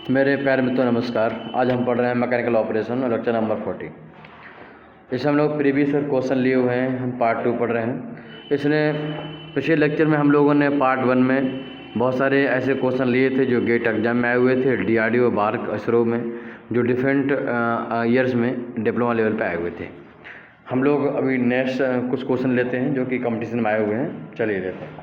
मेरे प्यारे मित्रों नमस्कार। आज हम पढ़ रहे हैं मैकेनिकल ऑपरेशन लेक्चर नंबर 40। इसमें हम लोग प्रीवियस क्वेश्चन लिए हुए हैं, हम पार्ट 2 पढ़ रहे हैं। इसने पिछले लेक्चर में हम लोगों ने पार्ट 1 में बहुत सारे ऐसे क्वेश्चन लिए थे जो गेट एग्जाम में आए हुए थे, DRDO बार्क इसरो में, जो डिफरेंट ईयर्स में डिप्लोमा लेवल पे आए हुए थे। हम लोग अभी नेक्स्ट कुछ क्वेश्चन लेते हैं जो कि कंपटीशन में आए हुए हैं। चलिए लेते हैं।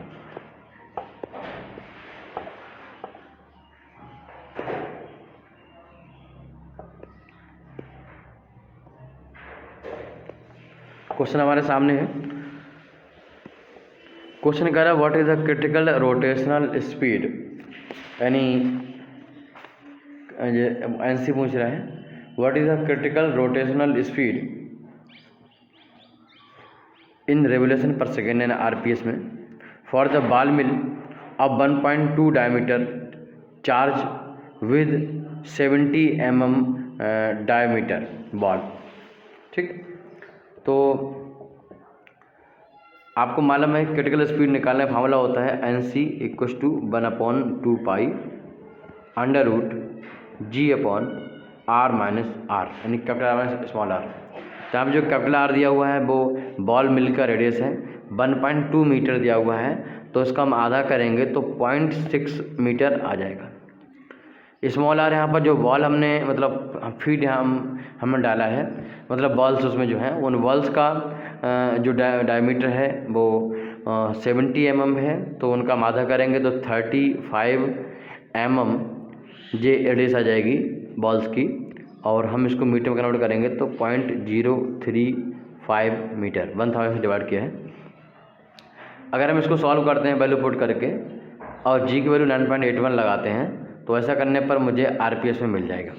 क्वेश्चन हमारे सामने है। क्वेश्चन कह रहा है what is the critical rotational speed, यानी एनसी पूछ रहा है what is the critical rotational speed in revolution पर सेकेंड यानी आरपीएस में for the ball mill of 1.2 diameter charge with 70 mm diameter ball. ठीक, तो आपको मालूम है क्रिटिकल स्पीड निकालने का फार्मूला होता है NC = 1/2 pi under root G/R minus R, यानी capital R minus small r। तो यहाँ जो कैपिटल R दिया हुआ है वो बॉल मिल का रेडियस है, 1.2 मीटर दिया हुआ है, तो इसका हम आधा करेंगे तो 0.6 मीटर आ जाएगा। स्मॉल r यहाँ पर जो बॉल हमने मतलब फीट यहाँ हमने डाला है, मतलब बॉल्स उसमें जो है उन बॉल्स का जो डायमीटर है वो 70 mm है, तो उनका हम आधा करेंगे तो 35 mm ये रेडियस आ जाएगी बॉल्स की, और हम इसको मीटर में कन्वर्ट करेंगे तो 0.035 मीटर, 1000 से डिवाइड किया है। अगर हम इसको सॉल्व करते हैं वैल्यू पुट करके और जी की वैल्यू 9.81 लगाते हैं तो ऐसा करने पर मुझे आरपीएस में मिल जाएगा।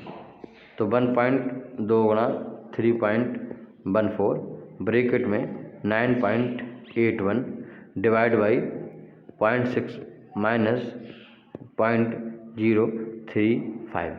तो 1.2 गुणा 3.14 ब्रैकेट में 9.81 डिवाइड बाई 0.6 माइनस 0.035।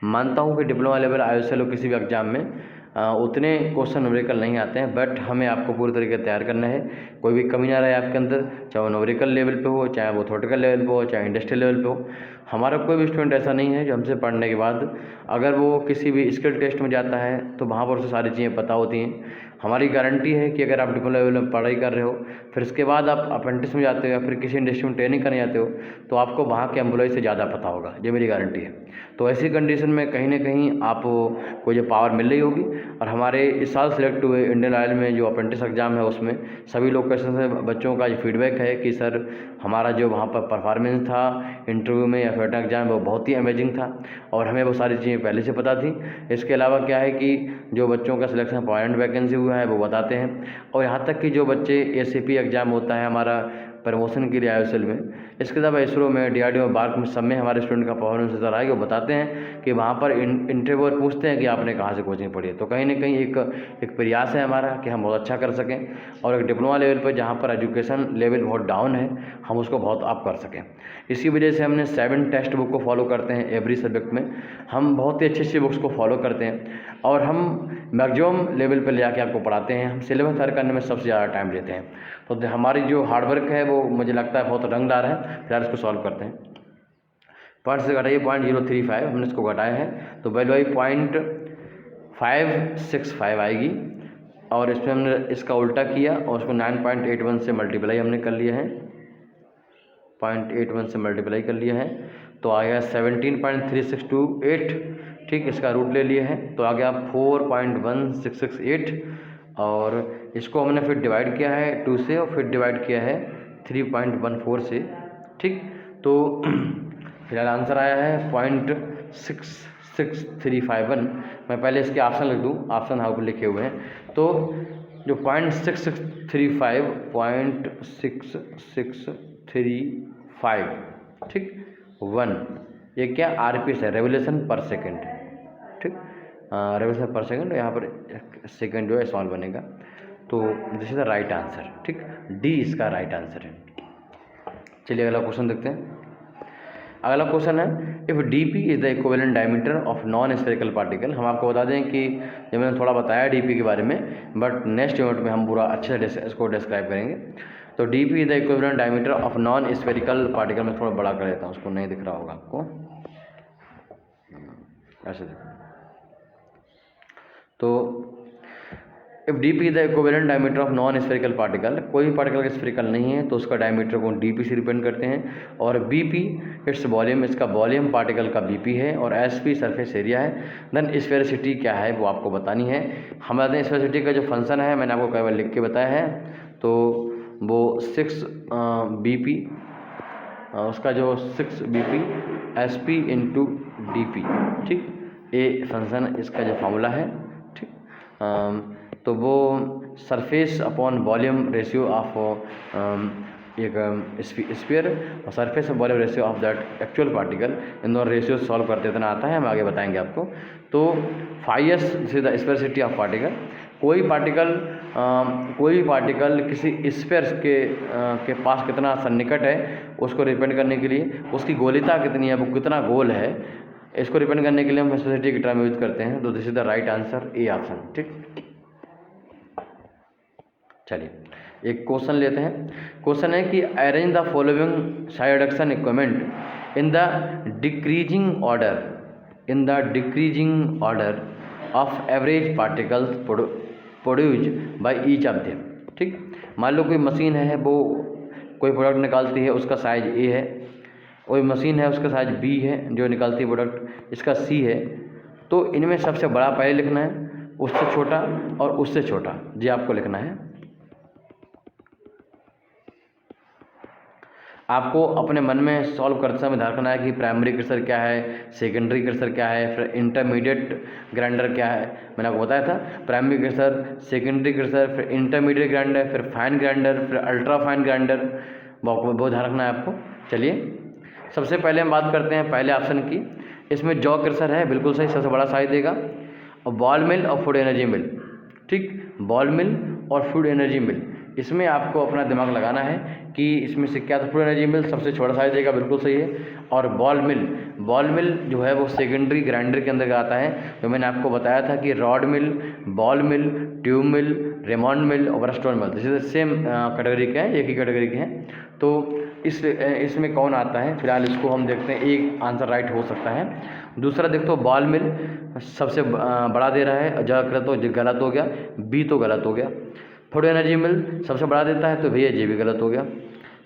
मानता हूँ कि डिप्लोमा लेवल IOCL किसी भी एग्जाम में उतने क्वेश्चन न्यूमेरिकल नहीं आते हैं, बट हमें आपको पूरी तरीके से तैयार करना है, कोई भी कमी ना रहे आपके अंदर, चाहे वो न्यूमेरिकल लेवल पे हो, चाहे वो थ्योरेटिकल लेवल पे हो, चाहे इंडस्ट्रियल लेवल पे हो। हमारा कोई भी स्टूडेंट ऐसा नहीं है जो हमसे पढ़ने के बाद अगर वो किसी भी स्किल टेस्ट में जाता है तो वहाँ पर उसे सारी चीज़ें पता होती हैं। हमारी गारंटी है कि अगर आप डिप्लोमा लेवल में पढ़ाई कर रहे हो, फिर उसके बाद आप अप्रेंटिस में जाते हो या फिर किसी इंडस्ट्री में ट्रेनिंग करने जाते हो, तो आपको वहाँ के एम्प्लॉय से ज़्यादा पता होगा, ये मेरी गारंटी है। तो ऐसी कंडीशन में कहीं ना कहीं आपको जो पावर मिल रही होगी। और हमारे इस साल सेलेक्ट हुए इंडियन ऑयल में जो अप्रेंटिस एग्ज़ाम है उसमें सभी लोग कैसे बच्चों का जो फीडबैक है कि सर हमारा जो वहाँ पर परफॉर्मेंस था इंटरव्यू में या फिर एग्जाम वो बहुत ही अमेजिंग था, और हमें वो सारी चीज़ें पहले से पता थी। इसके अलावा क्या है कि जो बच्चों का सिलेक्शन पॉइंट वैकेंसी हुआ है वो बताते हैं, और यहाँ तक कि जो बच्चे ACP एग्ज़ाम होता है हमारा प्रमोशन के लिए IOCL में, इसके अलावा इसरो में, DRDO बार्क में सब में हमारे स्टूडेंट का परफॉर्मेंस नजर आएगा। वो बताते हैं कि वहाँ पर इंटरव्यूअर पूछते हैं कि आपने कहाँ से कोचिंग पढ़ी है। तो कहीं ना कहीं एक प्रयास है हमारा कि हम बहुत अच्छा कर सकें, और एक डिप्लोमा लेवल पर जहाँ पर एजुकेशन लेवल बहुत डाउन है हम उसको बहुत अप कर सकें। इसी वजह से हमने 7 टेक्स्ट बुक को फॉलो करते हैं एवरी सब्जेक्ट में। हम बहुत ही अच्छी अच्छी बुक्स को फॉलो करते हैं और हम मैक्सिमम लेवल पर ले जाके आपको पढ़ाते हैं। हम सिलेबस तैयार करने में सबसे ज़्यादा टाइम लेते हैं। तो हमारी जो हार्डवर्क है वो मुझे लगता है बहुत रंग ला रहा है। फिलहाल इसको सॉल्व करते हैं। पॉइंट से घटाइए 0.035, हमने इसको घटाया है तो वैल्यू आई 0.565 आएगी, और इसमें हमने इसका उल्टा किया और उसको 9.81 से मल्टीप्लाई हमने कर लिया है, 0.81 से मल्टीप्लाई कर लिया है तो आ गया 17.3628। ठीक, इसका रूट ले लिया है तो आ गया 4.1668, और इसको हमने फिर डिवाइड किया है 2 से और फिर डिवाइड किया है 3.14 से। ठीक, तो फिलहाल आंसर आया है 0.66351। मैं पहले इसके ऑप्शन लिख दूँ, ऑप्शन यहाँ पर लिखे हुए हैं। तो जो 0.663 ठीक 1, ये क्या RPS है, रेवोल्यूशन पर सेकेंड। ठीक, रेवोल्यूशन पर सेकेंड, यहाँ पर सेकेंड जो है सॉल्व बनेगा। तो this is the right answer. ठीक, डी इसका राइट आंसर है। चलिए अगला क्वेश्चन देखते हैं। अगला क्वेश्चन है if DP is the equivalent diameter of non spherical particle. हम आपको बता दें कि जब मैंने थोड़ा बताया DP के बारे में, बट नेक्स्ट यूनिट में हम पूरा अच्छे से इसको डिस्क्राइब करेंगे। तो DP is the equivalent diameter of non spherical particle. मैं थोड़ा बड़ा कर देता हूँ, उसको नहीं दिख रहा होगा आपको। ऐसे देखो। तो if D P the equivalent diameter of non spherical particle, कोई भी पार्टिकल स्फेरिकल नहीं है तो उसका डायमीटर को डी पी से रिप्रेजेंट करते हैं। और बी पी इट्स वॉल्यूम, इसका वॉल्यूम पार्टिकल का बी पी है। और एस पी सरफेस एरिया है। देन स्फेरिसिटी क्या है वो आपको बतानी है। हम बताते हैं स्फेरिसिटी का जो फंक्शन है मैंने आपको कई बार लिख के बताया है, तो वो 6 बी पी, उसका जो 6 B P S P into D P, ठीक, ये फंक्शन इसका जो फार्मूला है, ठीक। तो वो surface upon volume ratio of एक स्फीयर और surface volume ratio of that actual particle, इन दोनों रेशियो सॉल्व करते इतना आता है, हम आगे बताएंगे आपको। तो phi s this is the sphericity of particle. कोई भी पार्टिकल किसी स्फीयर के पास कितना सन्निकट है उसको रिप्रेजेंट करने के लिए, उसकी गोलीता कितनी है, वो कितना गोल है, इसको रिप्रेजेंट करने के लिए हम स्फेरिसिटी की टर्म यूज करते हैं। तो this is the right answer, A option, ठीक। चलिए एक क्वेश्चन लेते हैं। क्वेश्चन है कि arrange the following side reduction equipment in the decreasing order of average particles produce by each of them, ठीक। मान लो कोई मशीन है, वो कोई प्रोडक्ट निकालती है, उसका साइज ए है। कोई मशीन है उसका साइज बी है जो निकालती है प्रोडक्ट, इसका सी है। तो इनमें सबसे बड़ा पहले लिखना है, उससे छोटा और उससे छोटा, जी आपको लिखना है। आपको अपने मन में सॉल्व करते समय ध्यान रखना है कि प्राइमरी क्रिस्टल क्या है, सेकेंडरी क्रिस्टल क्या है, फिर इंटरमीडिएट ग्राइंडर क्या है। मैंने आपको बताया था प्राइमरी क्रिस्टल, सेकेंडरी क्रिस्टल, फिर इंटरमीडिएट ग्राइंडर, फिर फाइन ग्राइंडर, फिर अल्ट्रा फाइन ग्राइंडर, बहुत ध्यान रखना है आपको। चलिए सबसे पहले हम बात करते हैं पहले ऑप्शन की। इसमें जॉ क्रिस्टल है, बिल्कुल सही, सबसे बड़ा साइज देगा। और बॉल मिल और फूड एनर्जी मिल, ठीक, बॉल मिल और फूड एनर्जी मिल, इसमें आपको अपना दिमाग लगाना है कि इसमें से क्या। तो फूड एनर्जी मिल सबसे छोटा साइज देगा, बिल्कुल सही है। और बॉल मिल जो है वो सेकेंडरी ग्राइंडर के अंदर आता है। तो मैंने आपको बताया था कि रॉड मिल, बॉल मिल, ट्यूब मिल, रेमंड मिल और ब्रस्टोन मिल, जैसे सेम कैटेगरी के हैं, एक ही कैटेगरी के हैं। तो इसमें कौन आता है, फिलहाल इसको हम देखते हैं। एक आंसर राइट हो सकता है। दूसरा देखो तो बॉल मिल सबसे बड़ा दे रहा है, जगह तो गलत हो गया, बी तो गलत हो गया। फूड एनर्जी मिल सबसे बड़ा देता है तो भैया जे भी गलत हो गया।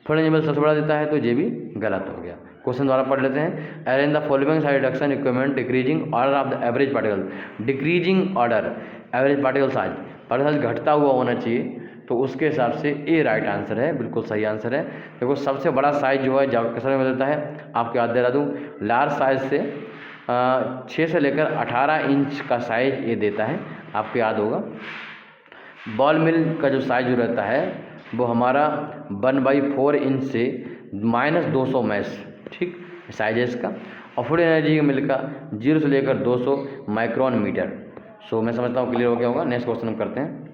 फूड एनर्जी मिल सबसे बड़ा देता है तो जे भी गलत हो गया। क्वेश्चन द्वारा पढ़ लेते हैं। Arrange the following side reduction equipment decreasing order of the average particle. Decreasing order average particle size घटता हुआ होना चाहिए, तो उसके हिसाब से ए राइट आंसर है, बिल्कुल सही आंसर है। देखो सबसे बड़ा साइज जो है किसमें में देता है, आपको याद दिला दूँ, लार्ज साइज से 6 से लेकर 18 इंच का साइज ये देता है, आपको याद होगा। बॉल मिल का जो साइज जो रहता है वो हमारा 1/4 इंच से -200 मैश, ठीक, साइज है इसका। और फूड एनर्जी मिल का 0 से लेकर 200 माइक्रोन मीटर। सो मैं समझता हूँ क्लियर हो गया होगा। नेक्स्ट क्वेश्चन हम करते हैं।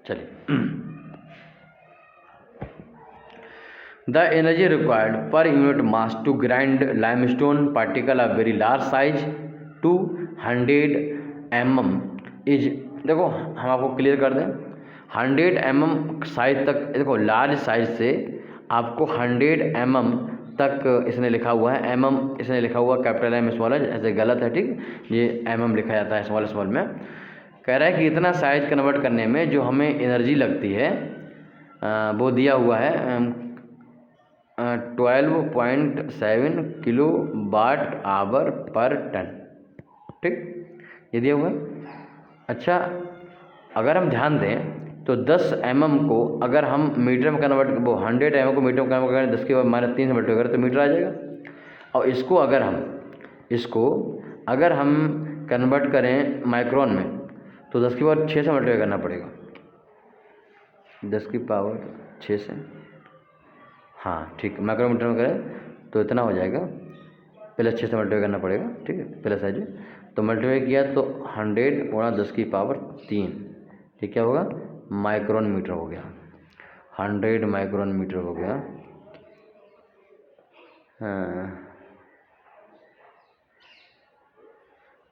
चलिए the energy required per unit mass to grind limestone particle of very large size 200 mm is, देखो हम आपको क्लियर कर दें, 100 mm साइज तक। देखो लार्ज साइज से आपको 100 mm तक इसने लिखा हुआ है, mm इसने लिखा हुआ कैपिटल एम स्मॉल है, ऐसे गलत है, ठीक, ये mm लिखा जाता है स्मॉल में। कह रहा है कि इतना साइज कन्वर्ट करने में जो हमें एनर्जी लगती है वो दिया हुआ है 12.7 किलो वाट आवर पर टन, ठीक, ये दिया हुआ है। अच्छा अगर हम ध्यान दें तो 10 mm को अगर हम मीटर में कन्वर्ट, वो 100 mm को मीटर में कन्वर्ट करें, 10 के बाद -3 से मल्टीप्लाई करें तो मीटर आ जाएगा। और इसको अगर हम कन्वर्ट करें माइक्रोन में तो 10 की पावर 6 से मल्टीप्लाई करना पड़ेगा, 10 की पावर 6 से, हाँ ठीक, माइक्रोमीटर में करें तो इतना हो जाएगा, पहले 6 से मल्टीप्लाई करना पड़ेगा, ठीक है, पहला साइज। तो मल्टीप्लाई किया तो 100 गुणा 10 की पावर 3, ठीक, क्या होगा, माइक्रोन मीटर हो गया, 100 माइक्रोन मीटर हो गया।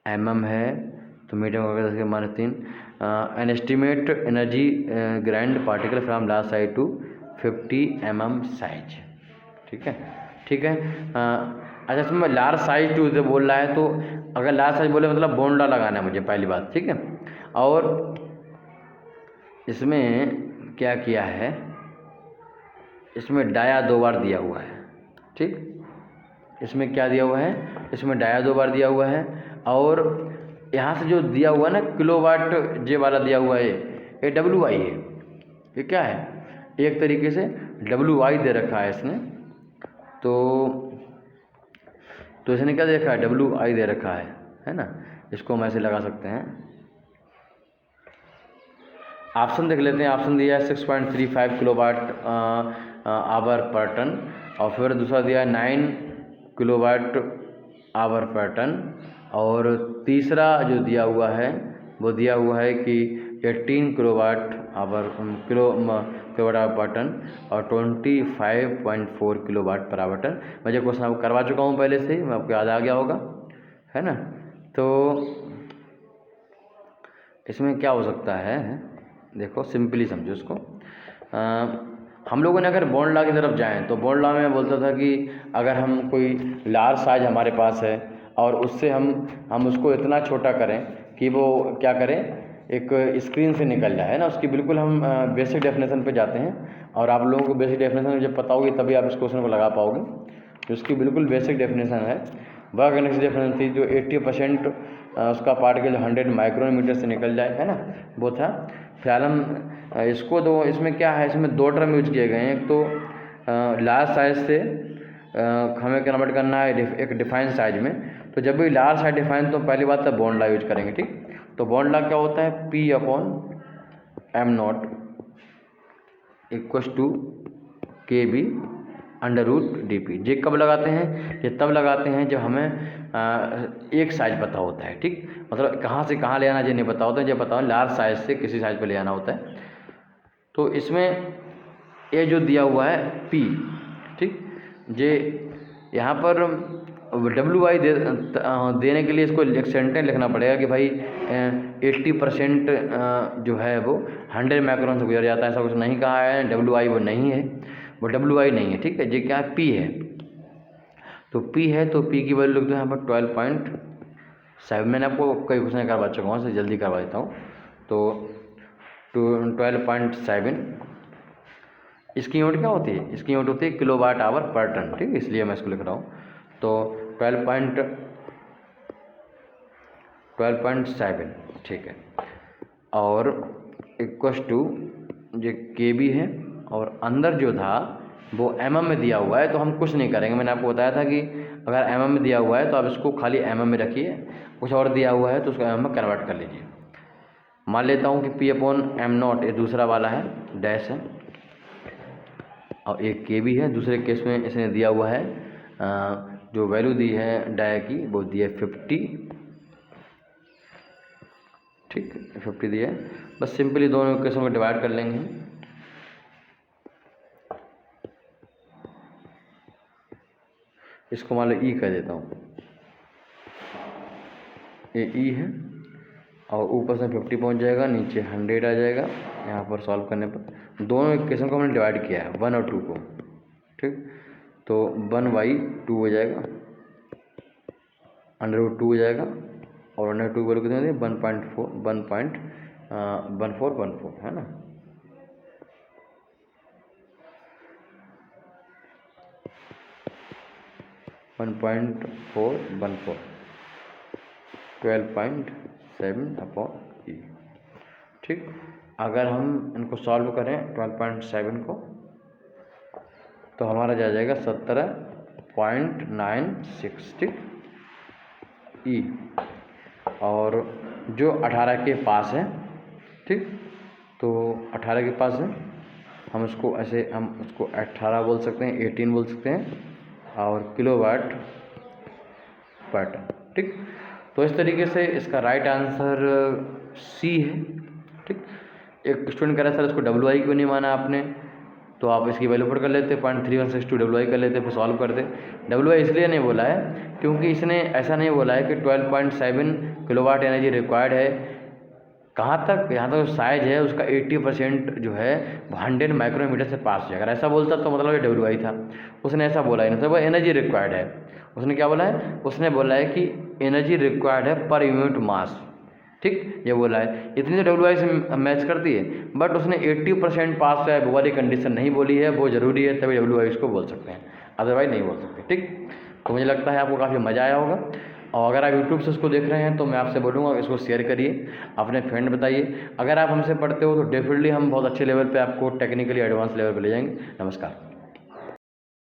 mm है तो मीटर हो गया 10 के -3। An estimate energy grind particle from large size to 50 mm size, ठीक है, ठीक है। अच्छा, इसमें लार्ज साइज टू जो बोल रहा है, तो अगर लार्ज साइज बोले मतलब बॉन्ड लगाना है मुझे, पहली बात, ठीक है। और इसमें क्या किया है, इसमें डाया 2 बार दिया हुआ है, ठीक। इसमें क्या दिया हुआ है, इसमें डाया 2 बार दिया हुआ है। और यहाँ से जो दिया हुआ है ना किलोवाट जे वाला दिया हुआ है, ये WI है। ये क्या है, एक तरीके से WI दे रखा है इसने। तो इसने क्या दे रखा है, WI दे रखा है ना। इसको हम ऐसे लगा सकते हैं। ऑप्शन देख लेते हैं। ऑप्शन दिया है 6.35 किलोवाट आवर पर टन, और फिर दूसरा दिया है 9 किलोवाट आवर पर टन, और तीसरा जो दिया हुआ है वो दिया हुआ है कि 18 किलोवाट आवर पर टन और 25.4 किलोवाट पर आवर टन। मैं जो क्वेश्चन आपको करवा चुका हूँ पहले से ही, मैं आपको याद आ गया होगा, है ना। तो इसमें क्या हो सकता है, देखो सिंपली समझो इसको। हम लोगों ने अगर बॉन्ड लॉ की तरफ जाएं तो बॉन्ड लॉ में बोलता था कि अगर हम कोई लार्ज साइज हमारे पास है और उससे हम उसको इतना छोटा करें कि वो क्या करें, एक स्क्रीन से निकल जाए, है ना। उसकी बिल्कुल हम बेसिक डेफिनेशन पे जाते हैं, और आप लोगों को बेसिक डेफिनेशन जब पता होगी तभी आप इस क्वेश्चन को लगा पाओगे। तो उसकी बिल्कुल बेसिक डेफिनेशन है, वह गणित डेफिनेशन थी जो 80% उसका पार्टिकल 100 माइक्रोमीटर से निकल जाए, है ना, वो था। फिलहाल हम इसको दो, इसमें क्या है, इसमें 2 टर्म यूज किए गए हैं। एक तो लार्ज साइज से हमें कन्वर्ट करना है एक डिफाइंड साइज में। तो जब भी लार्ज साइज डिफाइन, तो पहली बात तो बॉन्ड लॉ यूज करेंगे, ठीक। तो बॉन्ड लॉ क्या होता है, P/m0 = KB √dP। ये कब लगाते हैं, ये तब लगाते हैं जब हमें एक साइज पता होता है, ठीक। मतलब कहाँ से कहाँ ले आना ये नहीं पता होता है, जब पता हो लार्ज साइज से किसी साइज पे ले आना होता है। तो इसमें ये जो दिया हुआ है P, ठीक, ये यहाँ पर WI देने के लिए इसको एक सेंटेंस लिखना पड़ेगा कि भाई 80% जो है वो 100 माइक्रोन से गुजर जाता है, ऐसा कुछ नहीं कहा है। WI वो नहीं है, वो WI नहीं है, ठीक है। ये क्या है, P है। तो P है, तो P की वैल्यू लिख दो यहाँ पर 12.7। मैंने आपको कई क्वेश्चन करवा चुका हूँ, इससे जल्दी करवा देता हूँ। तो 12.7 इसकी यूनिट क्या होती है, इसकी यूनिट होती है किलोवाट आवर पर टन, ठीक है, इसलिए मैं इसको लिख रहा हूँ। तो 12.7, ठीक है। और = जो KB है, और अंदर जो था वो mm में दिया हुआ है, तो हम कुछ नहीं करेंगे। मैंने आपको बताया था कि अगर mm में दिया हुआ है तो आप इसको खाली mm में रखिए, कुछ और दिया हुआ है तो उसको mm में कन्वर्ट कर लीजिए। मान लेता हूँ कि P/m0 ये दूसरा वाला है, डैश है, और एक KB है। दूसरे केस में इसने दिया हुआ है जो वैल्यू दी है डाया की, वो दी है 50, ठीक, 50 दिया है। बस सिंपली दोनों इक्वेशन को डिवाइड कर लेंगे। इसको मान लो E कह देता हूँ, ये E है, और ऊपर से 50 पहुँच जाएगा, नीचे 100 आ जाएगा। यहाँ पर सॉल्व करने पर दोनों इक्वेशन को हमने डिवाइड किया है, 1 और 2 को, ठीक। तो 1/2 हो जाएगा, √2 हो जाएगा, और √2 बोल कितने होते हैं, 1.1414, है ना। (1.414) 12.7/E, ठीक। अगर हम इनको सॉल्व करें 12.7 को, तो हमारा जा जाएगा 17.96, ठीक, E। और जो 18 के पास है, ठीक, तो 18 के पास है, हम उसको ऐसे, हम उसको 18 बोल सकते हैं, 18 बोल सकते हैं, और किलोवाट पर टन, ठीक। तो इस तरीके से इसका राइट आंसर C है, ठीक। एक स्टूडेंट कह रहा है सर इसको WI क्यों नहीं माना आपने, तो आप इसकी वैल्यू पुट कर लेते, 0.3162 WI कर लेते, फिर सॉल्व करते। WI इसलिए नहीं बोला है क्योंकि इसने ऐसा नहीं बोला है कि 12.7 किलोवाट एनर्जी रिक्वायर्ड है कहाँ तक, यहाँ तक जो साइज है उसका 80% जो है वो 100 माइक्रोमीटर से पास है। अगर ऐसा बोलता तो मतलब ये WI था। उसने ऐसा बोला ही नहीं, वो एनर्जी रिक्वायर्ड है। उसने क्या बोला है, उसने बोला है कि एनर्जी रिक्वायर्ड है पर यूनिट मास, ठीक, ये बोला है। इतनी तो WI से मैच करती है, बट उसने 80% पास है वो वाली कंडीशन नहीं बोली है, वो ज़रूरी है तभी WI इसको बोल सकते हैं, अदरवाइज नहीं बोल सकते, ठीक। तो मुझे लगता है आपको काफ़ी मज़ा आया होगा, और अगर आप यूट्यूब से उसको देख रहे हैं तो मैं आपसे बोलूँगा इसको शेयर करिए, अपने फ्रेंड बताइए। अगर आप हमसे पढ़ते हो तो डेफिनेटली हम बहुत अच्छे लेवल पे आपको टेक्निकली एडवांस लेवल पे ले जाएंगे। नमस्कार।